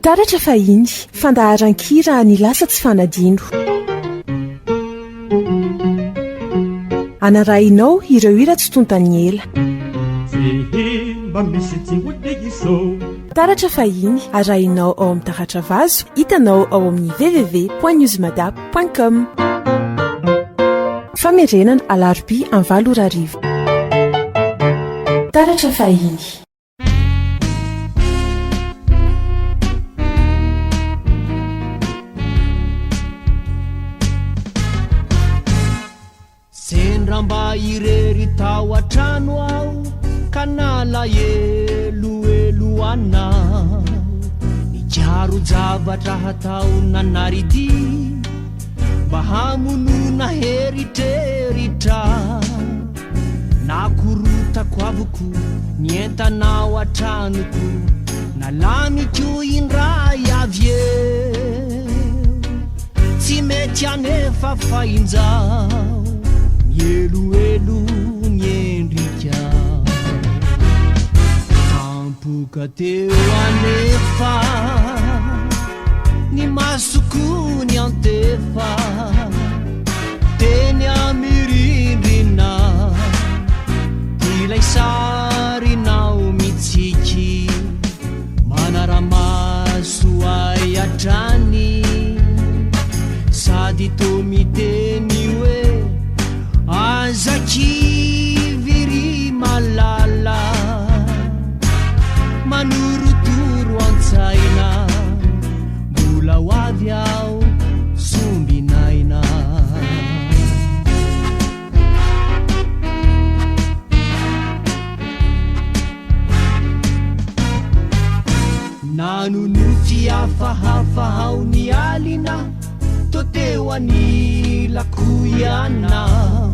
taratra fahiny fandaharan-kira ny lasa tsy fanadino anarahinao ireo hira tsy tontany ela taratra fahiny arahinao ao amin'ny taratra vazo hitanao ao amin'ny www.newsmadap.com famerenana alarobia amin'ny 7 taratra fahiny. Sendrambà irery tao an-trano ao ka nalaheloelo anao nikiaro zavatra hatao nanarity mba hamonona heritreritra nakorotako avoko nientanao an-tranoko nalamiko indray avy eo tsy mety anefa fahinjao eloelo niendrika tampoka teo anefa ny masoko ny antefa teny amirindrina ilay sarinao mitsiky manaramaso ay atrany sady to miteny hoe azakiviry malala manorotoro antsaina mbola ho avy ao sombinaina nanonofy afahafahao ny alina to teo anilako ianao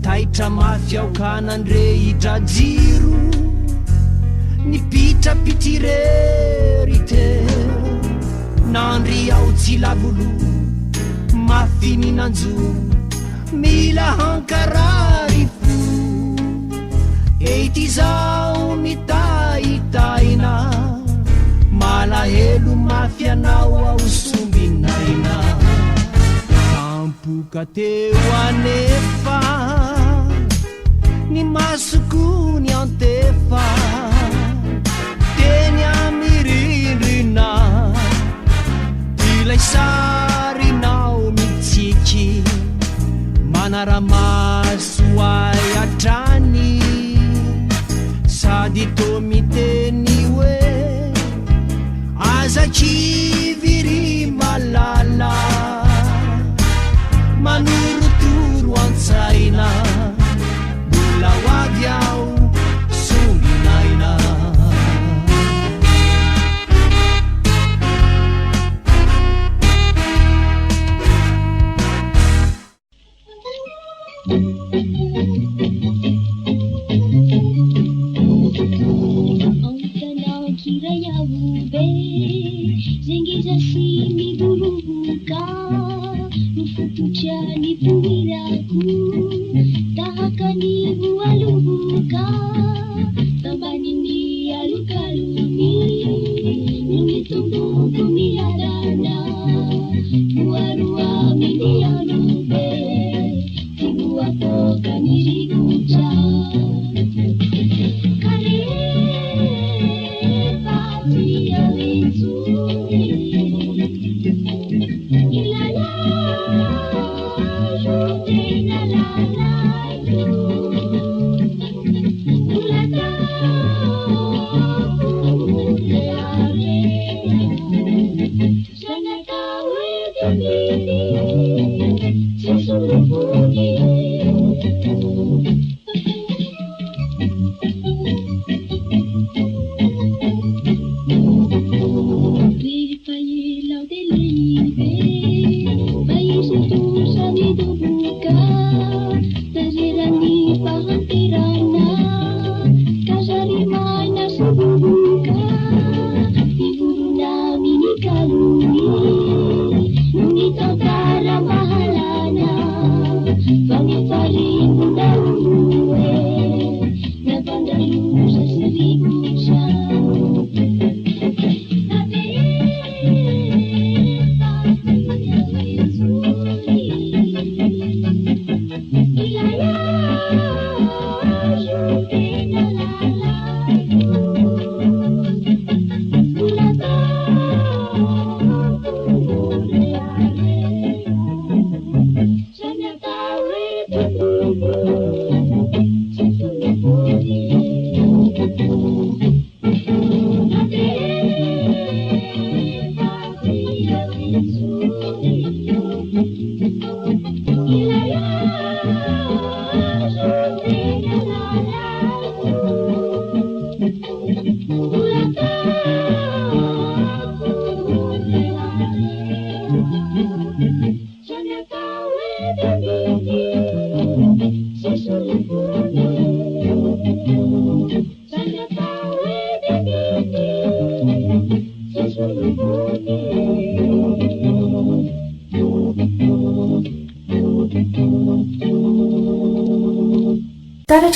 taitra mafy aokanandrehitra jiro nipitra pitirery teo nandry ao tsy lavolo mafy ninanjo mila hankarary fo ety zao mitaitaina malahelo mafy anao ao sombinaina tampoka teo anefa ny masoko ny antefa teny amirindrina ilay sarinao mitsiky manaramaso ay atrany sady to miteny hoe azakiviry malala manorotoro antsaina mbola ho avy ao sombinaina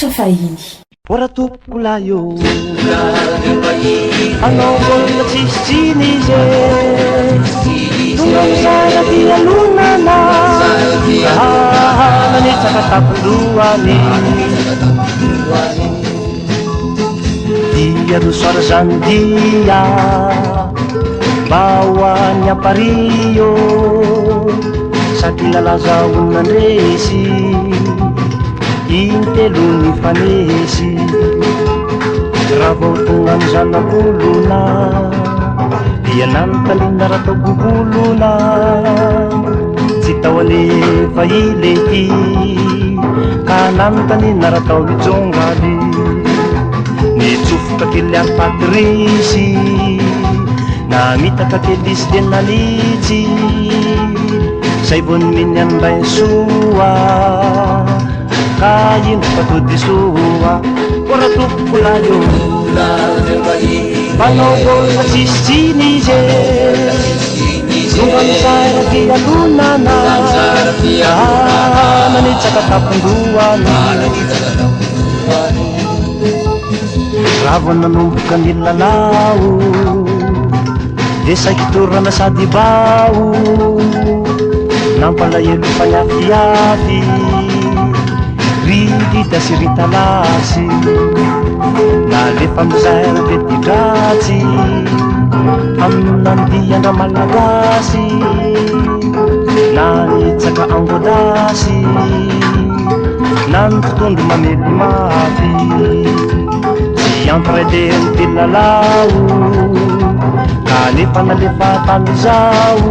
takatra fahiny ora tompokolayo anao olona tsisitsiny izy tonga misara fialonana nanitsaka tapoloany dia rosoara zany dia mba hoany ampario satria nalaza olonandresy intelo ny fanesy raha vao tonga ny zanabolona dia nanotalina raha tao bobolona tsy tao alefa ilety ka nanotanina raha tao mijongaly nitsofoka kely any patrisy na mitaka kelisy tenalitsy zay vo nyminy an'ray soa ka ino fatodisoa ora tompokolayo manao olona tsisitsiny izy tonga misara fialonana nanitsaka tapondoany raha vo nanomboka ny lalao de saiky torana sady bao nampalahelo faniafiafy ridita sy ritalasy nalefa mizara de tidratsy aminandiandra malagasy nanitsaka angodasy nanototondro mamely mafy tsy ampiraideny ty lalao ka nefa nalefa tamy zao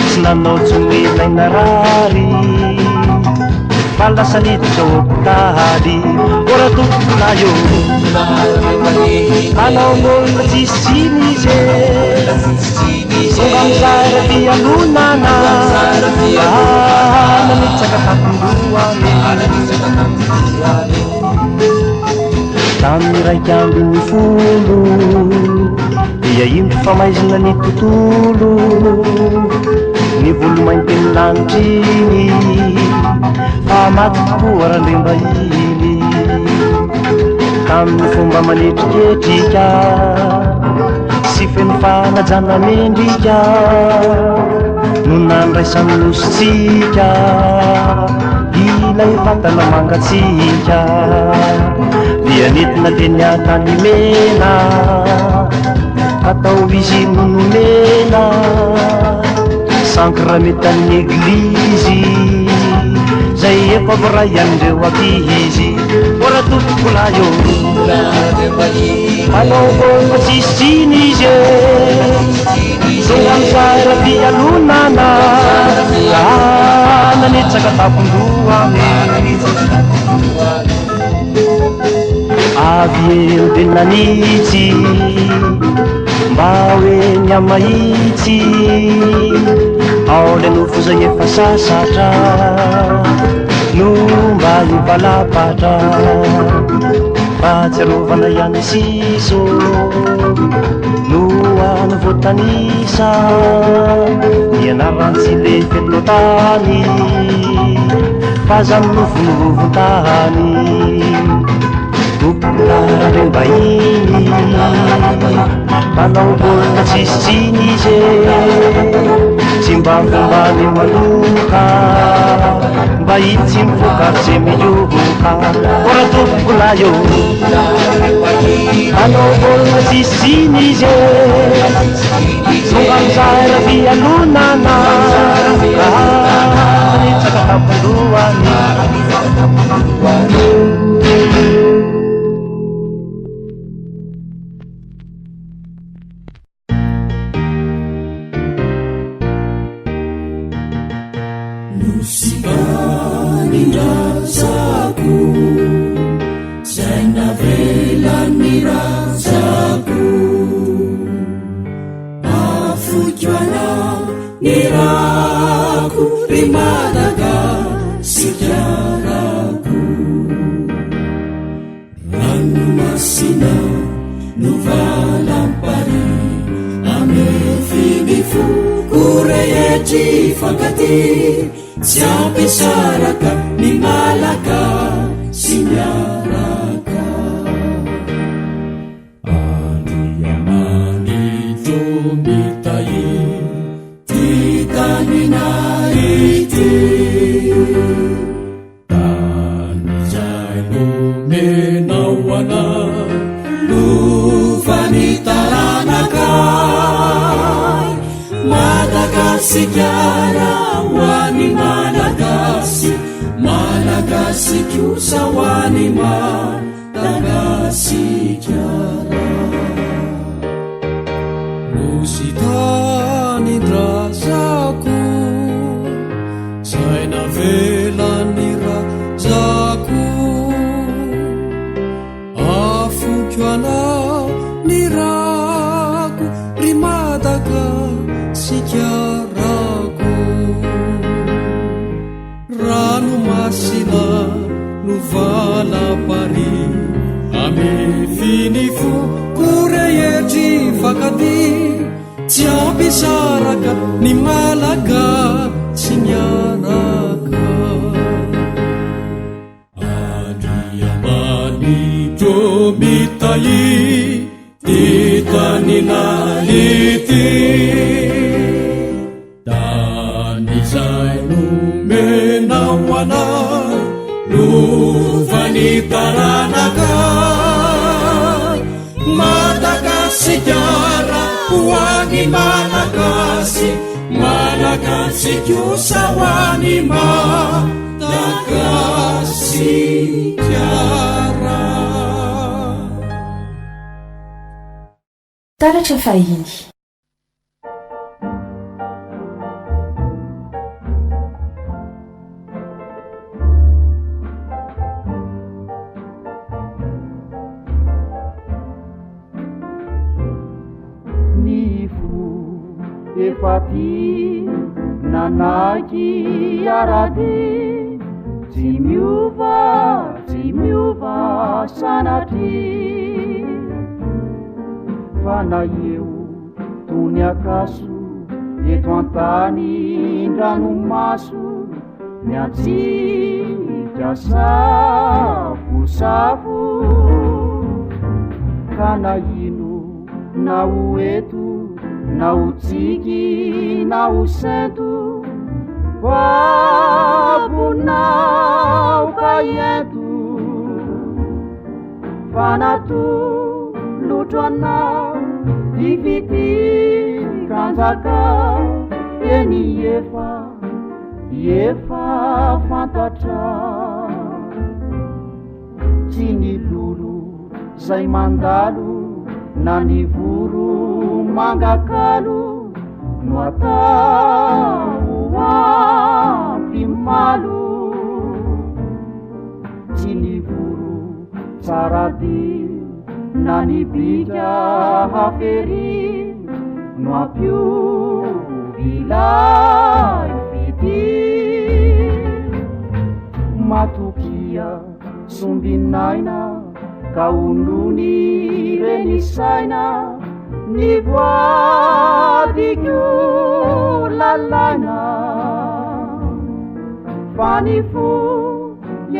tsy nanao tsomenaina rary falasaliditra hôpitaly ora tompokolayo anao olona tsisitsiny izy tonga mizara fialonana nanitsaka tapondroany tamin'ny raiky ambiny folo dia ino famaizina ny tontolo ny volomainteny lanitriny fa maty tokoa randrembahiny tamin'ny fomba manetriketrika sy feno fanajana mendrika no nandraisany nositsika ilay vatana mangatsika dia netina teny atany mena atao izy nonomena sankrametany eglizy zay efa voray andreo akizy ora tompokolayo anao olona tsisitsiny izy tonga misara fialonana nanitsaka tapondroany avy eo de nanitsy mba hoe niamahitsy ao le nofo zay efa sasatra no mba hivalapatra fa tsy arovana ihany siso no any voatanisa ianarantsy le fetotany fa zany nofo novovontany tompokolarengbahiny manao olona tsisitsiny izy tsy mba fombany maloka mba itsy mifokatsy miyoka ora tompokolayo manao olona tsisitsiny izy tonga mizara fialonana nitsaka tapondroany Nusibani-razako zay navelany razako afoikiana ny rako ry Madagasikara-ko rano masina no valampary ame finifo korehetry fankaty tsy ampesaraka ny malaka sy miaraka andriamanitro mitai ty tanina ity tany zay nomenao anay lovany taranakay Madagasikara hoany malagasy malagasy kosa hoany Madagasikara nosy tany razako zay navelany razako afoko anao ny rako ry Madagasikarako rano masina no valapary ame finifo korehetry fakady tsy ampisaraka ny malagasy miaraka andriamanitro mitai ty tanina ity tany zay nomenao anay lovany taranakay Madagasikara hoany malagasy malagasy kosa hoany Madagasikara taratra fahiny efati nanaky arady tsy miova sanatry fa na eo tony akaso eto antany ndranomaso miatsika safosafo ka na ino na oeto na utsiky na usento vabunau kayetu fanatu lutrana diviti kanzaka eni yefa fantatra tsiny lulu zay mandalo na ny voro mangakalo no atao ampimalo tsy ny voro tsarady na ny bika hafery no ampiovila vity matokia sombinaina ka onony reny saina ny voadiko lalaina fa ny fo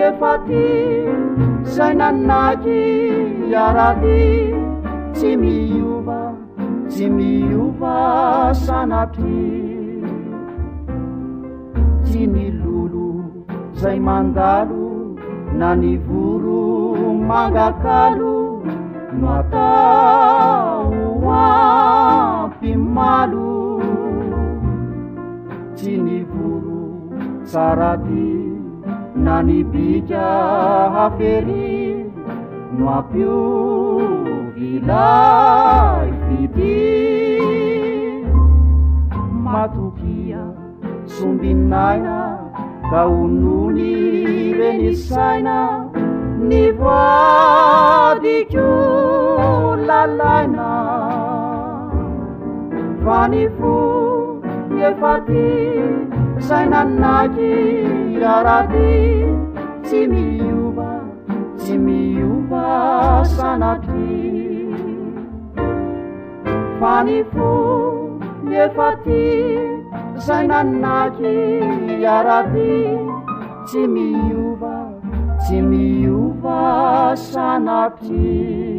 efati zay nanaky arady tsy miova sanatry tsy ny lolo zay mandalo na ny voro mangakalo no atao ampimalo tsy ny voro tsarady na ny bika hafery no ampiovila vity matokia sombinaina ka onony reny saina ny voadiko lalaina fa ny fo efati zay nanaky arady tsy miova sanatry fa ny fo efati zay nanaky arady tsy tsy miova sanatry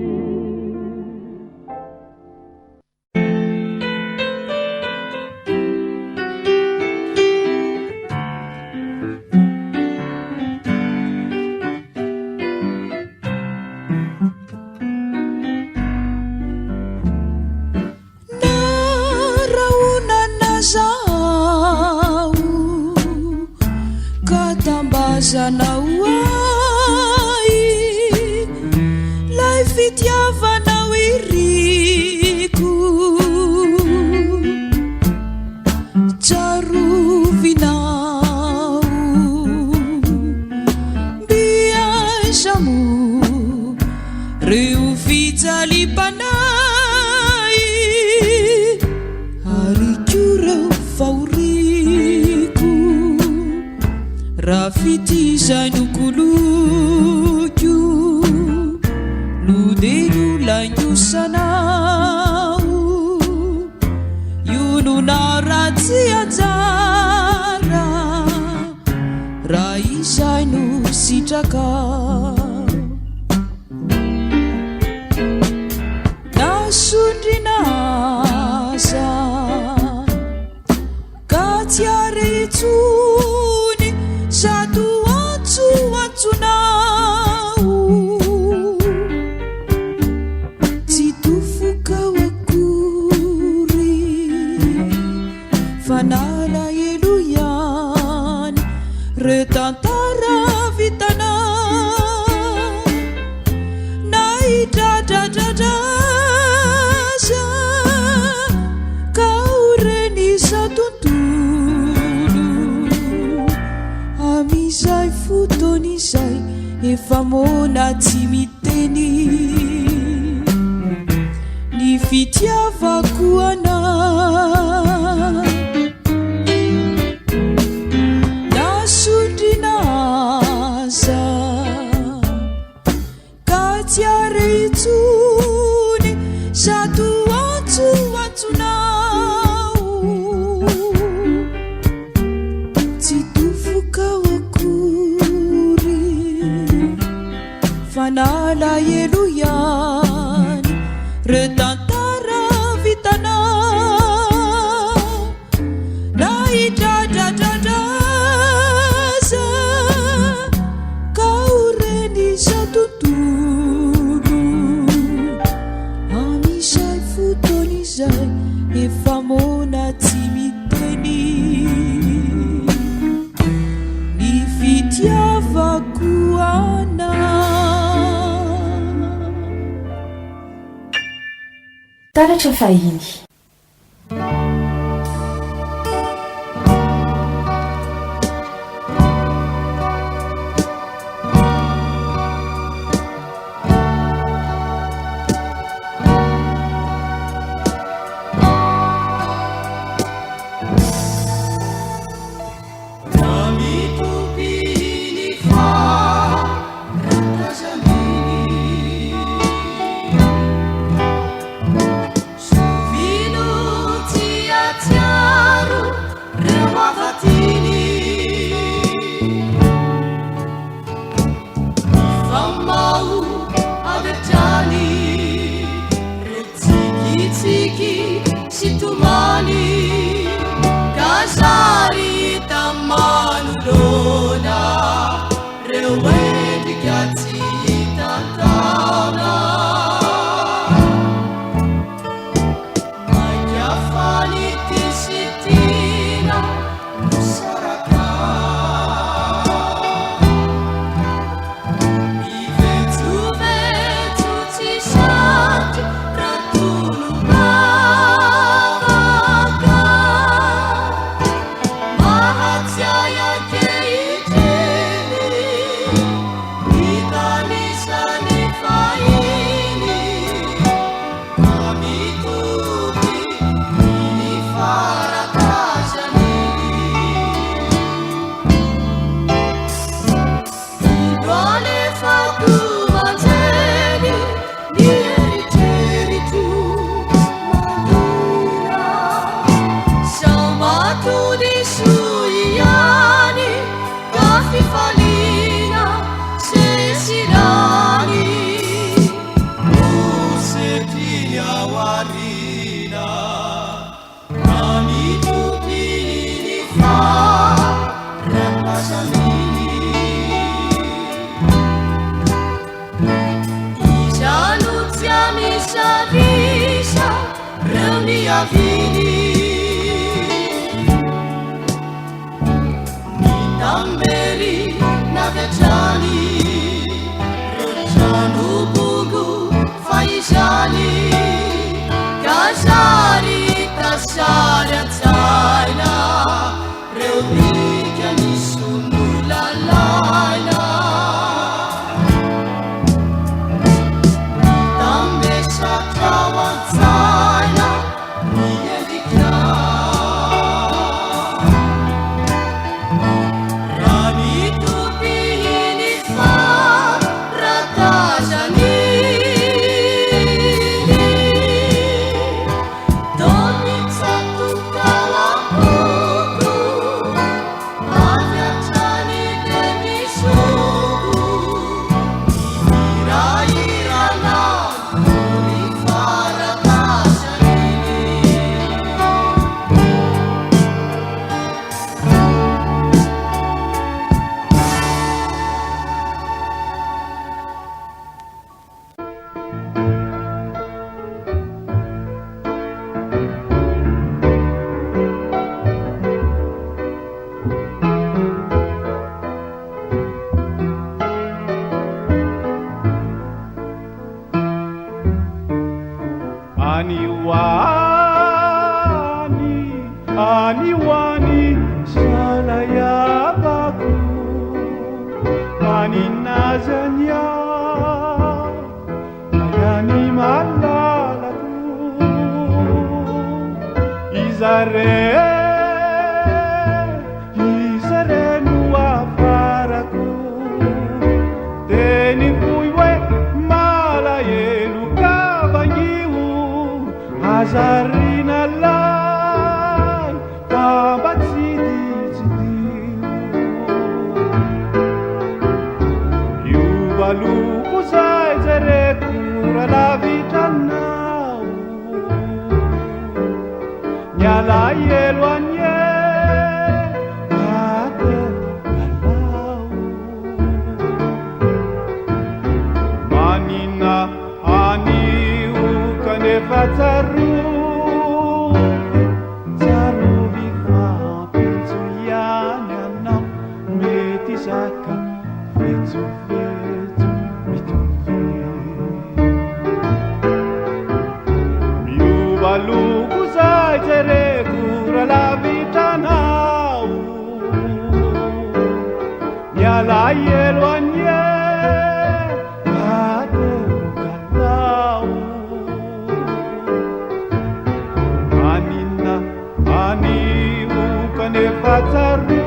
zanao ai lay fitiavanao iriko tsarovinao biaizamo reo fijalipanay ary koreo faoriko raha fitizay nokoloko lodeno lainosanao io nonaratsy anjara raha izay no sitraka nasondrinaza ka tsy aretsony zato atsoatsonao tsy tofokao akory fanala elo ihany re tantara vitanao na hidradradradraza ka orenisa tontolo amizay foton'izay efa mona tsy miteny ny fitiavako anao nasondrinaza ka tsy aretsony zato atsoatsonao tsy tofokao akory fanala elo ihany re tantara vitanao na hidradradradraza ka orenisa tontolo amizay foton'izay efa mona tsy miteny ny fitiavako anao taratra fahiny Souvir risarisa reo niaviny nitamberi navetrany reo trano bongo faizany kasary tasary atsaina reo mika nisonu lalaina trawantsana nielika ranitupihini fa ratazani donitsatukalampuku avyatani demisugu irairana Aniwani salayabaku maninazanya ayani malalaku izare nuafaraku teni kuiwe malayelu kabangiu azarina la Yuvaluku sai zerekura la vitanau Nyala yelwanye ate galau Manina ani ukane fataru Saka fetu mituve Yuvaluku sai zerekura la vitanau Nyala yelwanye ate galau Anina ani ukane fataru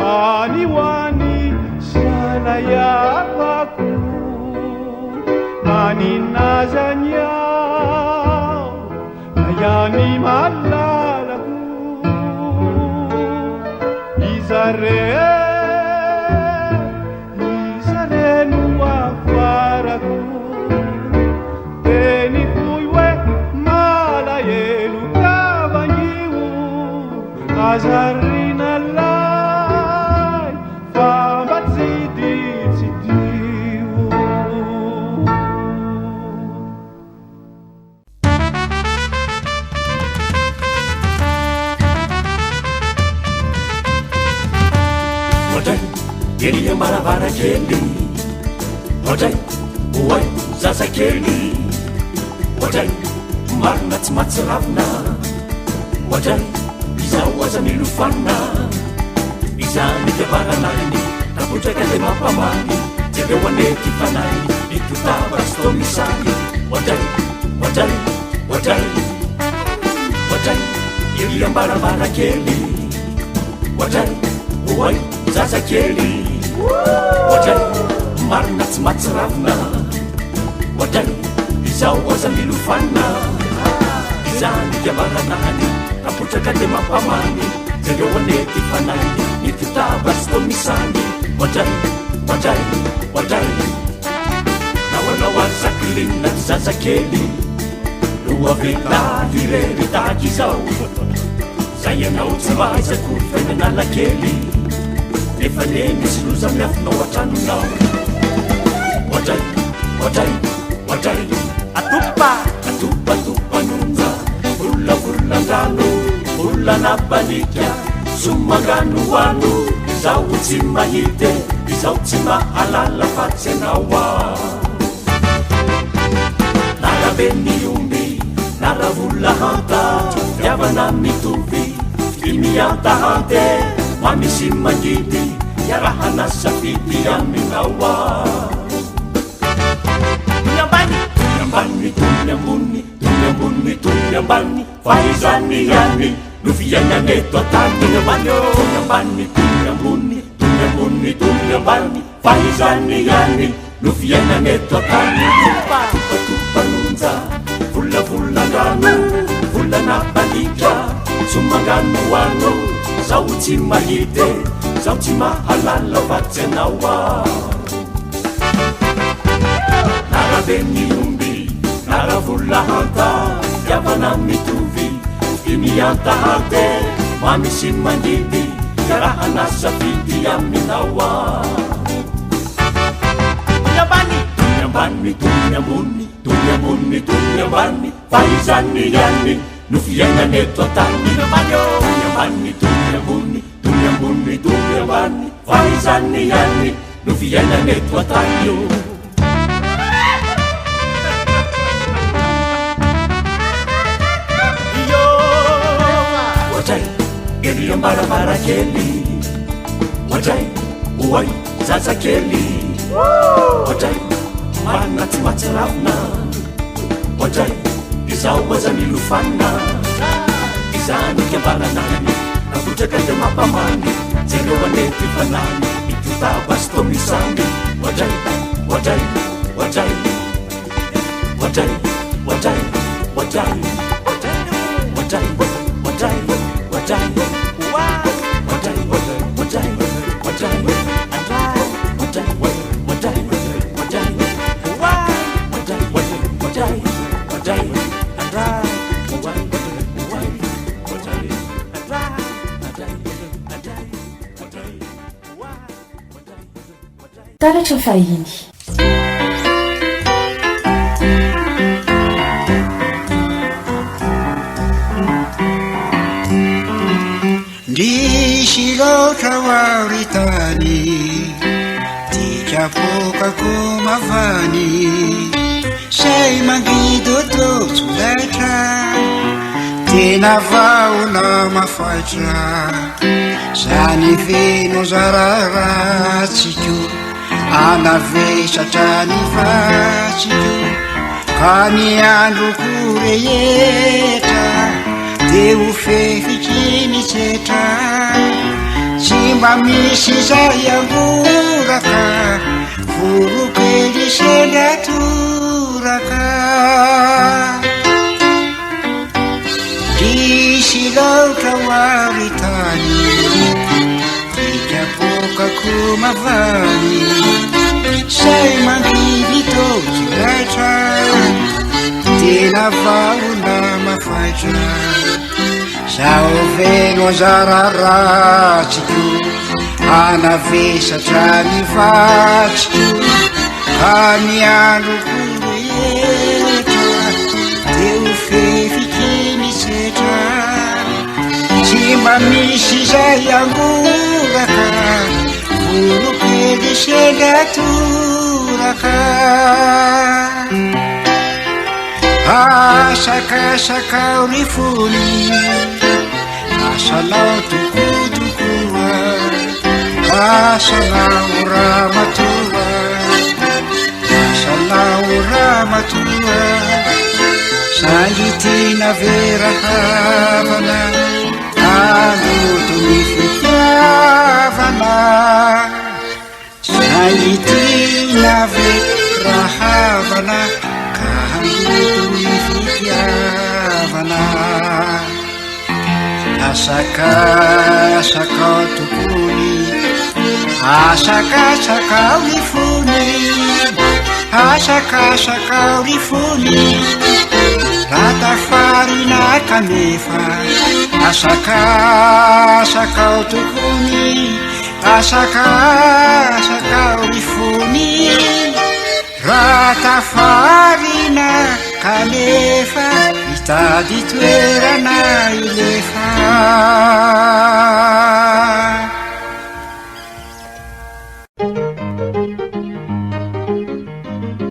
Aniwani salayabaku maninazanya ayani malalaku izare nuafaraku teni kuiwe malayelu kabangiu azarina lai fambatsiditsidiu Hodai, iriya maravara kely Hodai, oay, zaza kely Hodai, marina tsy matsiravina Hodai, izao aza milofana Izany fiavaranany Napotraka le mampamany Jereo anety fanay Itotava sy tao misany Hodai, hodai, hodai Hodai, iriya maravara kely Hodai, oay, zaza kely Hodai, marina tsy matsiravina Hodai, izao aza milofana Izany fiavaranany Napotraka le mampamany Jereo anety fanay Itotava sy tao misany Hodai, hodai, hodai Nahoanao azy Linna zazakely no avelahy rery tahaky izao zay ianao tsy mahaizako fiainanalakely nefa ne misy loza miafinao an-tranonao ohatray ohatray ohatray atopanonja volavolandrano volanabalika somangano hoano izao tsy mahity izao tsy mahalala fatsy anao a narabe miomby naravolaanta fiavana mitovy imiantahante mamisy mangidy iarahana safidy aminao a tony ambony tony ambany faizany ihany no fiainaneto atany tony ambany tony ambany faizany ihany no fiainaneto atany tupatupanonja volavolandrano volanabalika somangano hoano zao tsy mahity zao tsy mahalala fatsy anao a narabe miomby naravolahanta fiavana mitovy imiantahante mamisy mangidy iarahana safidy aminao a tony ambony faizany ihany no fiainaneto atany tony ambony faizany ihany no fiainaneto atany ohatray ery ambaravarakely ohatray oay zazakely ohatray marina tsy matsirafina ohatray izao azany lofanina izany kiambaranany nakotraka de mampamany zereo anety fanany ititabastomisany ohatray ohatray ohatray ohatray ohatray ohatray ohatray ohatray ohatray taratra fahiny ndrisy loatra hoaritany tikapokako mavany say mangidototsolaitra tena vaona mafaitra zany veno zararatsiko anavesatrany vatsiko ka miandroko rehetra de ho fefikinisetra tsy mba misy zay angoraka vorokely sendratoraka ndrisy loatra hoaritany tikapokako mavany say mangidototsolaitra tena vaona mafaitra zao veno zararatsiko anavesatra ny vatsiko ka miandroko rehetra de ho fefikinisetra tsy mba misy zay angoraka vorokely sendratoraka asakasakao ny fony asanao tokotokoa asanao ramatoa asanao ramatoa sangitina verahavana aloto ny fitiavana sangitina verahavana ka aloto ny fitiavana asakasakao tokony asakasakao ny fony asakasakao rifony ratafarina kanefa asakasakao tokony asakasakao rifony ratafarina kanefa itady toerana ilefa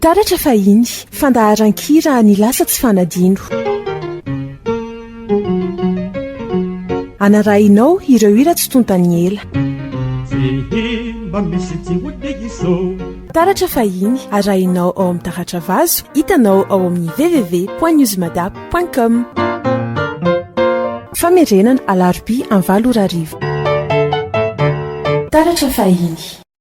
taratra fahiny fandaharan-kira ny lasa tsy fanadino anarahinao ireo hira tsy tontany ela taratra fahiny arahinao ao amin'ny taratra vazo hitanao ao amin'ny www.newsmadap.com famerenana alarobia amin'ny 7 taratra fahiny